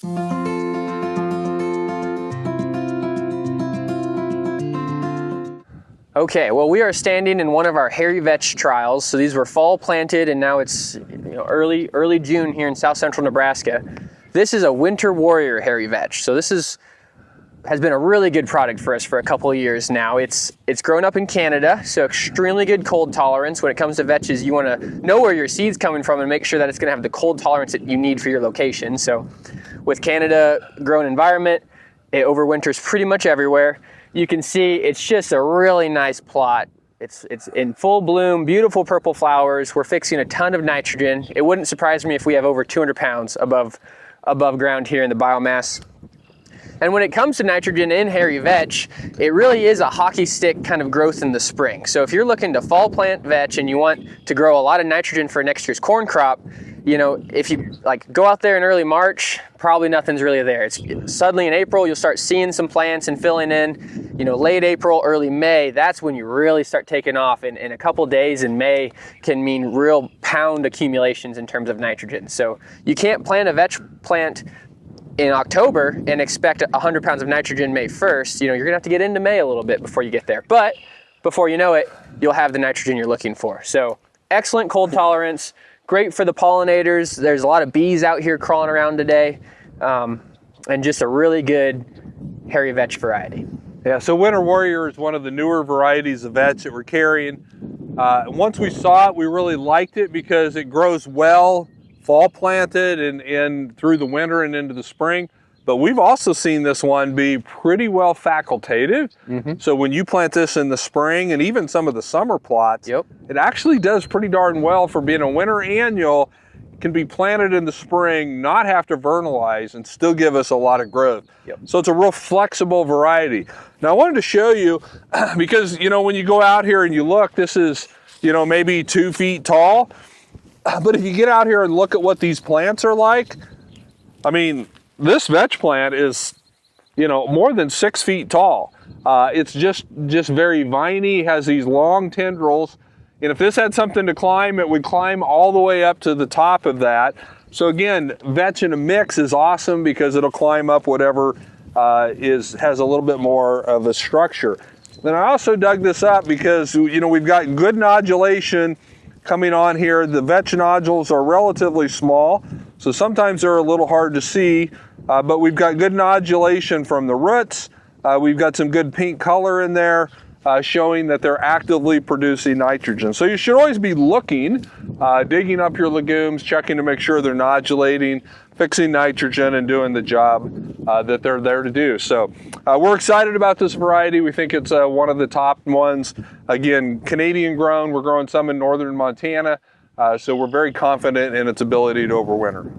Okay, well, we are standing in one of our hairy vetch trials. So these were fall planted, and now it's early June here in south central Nebraska. This is a Winter Warrior Hairy Vetch. So this has been a really good product for us for a couple of years now. It's grown up in Canada, so extremely good cold tolerance. When it comes to vetches, you want to know where your seed's coming from and make sure that it's going to have the cold tolerance that you need for your location. So with Canada grown environment, it overwinters pretty much everywhere. You can see it's just a really nice plot. It's in full bloom, beautiful purple flowers. We're fixing a ton of nitrogen. It wouldn't surprise me if we have over 200 pounds above ground here in the biomass. And when it comes to nitrogen in hairy vetch, it really is a hockey stick kind of growth in the spring. So if you're looking to fall plant vetch and you want to grow a lot of nitrogen for next year's corn crop, if you go out there in early March, probably nothing's really there. It's suddenly in April, you'll start seeing some plants and filling in. Late April, early May, that's when you really start taking off. And a couple days in May can mean real pound accumulations in terms of nitrogen. So you can't plant a vetch plant in October and expect 100 pounds of nitrogen May 1st. You're gonna have to get into May a little bit before you get there. But before you know it, you'll have the nitrogen you're looking for. So excellent cold tolerance. Great for the pollinators. There's a lot of bees out here crawling around today, and just a really good hairy vetch variety. Yeah, so Winter Warrior is one of the newer varieties of vetch that we're carrying. Once we saw it, we really liked it because it grows well fall planted and through the winter and into the spring. But we've also seen this one be pretty well facultative. So when you plant this in the spring and even some of the summer plots, it actually does pretty darn well for being a winter annual. It can be planted in the spring, not have to vernalize, and still give us a lot of growth. So it's a real flexible variety. Now I wanted to show you, because when you go out here and you look, this is maybe 2 feet tall. But if you get out here and look at what these plants are like, I mean, this vetch plant is, more than 6 feet tall. It's just very viney, has these long tendrils. And if this had something to climb, it would climb all the way up to the top of that. So again, vetch in a mix is awesome because it'll climb up whatever has a little bit more of a structure. Then I also dug this up because, we've got good nodulation coming on here. The vetch nodules are relatively small, so sometimes they're a little hard to see, but we've got good nodulation from the roots. We've got some good pink color in there, showing that they're actively producing nitrogen. So you should always be looking, digging up your legumes, checking to make sure they're nodulating, fixing nitrogen, and doing the job that they're there to do. So we're excited about this variety. We think it's one of the top ones. Again, Canadian grown. We're growing some in northern Montana. So we're very confident in its ability to overwinter.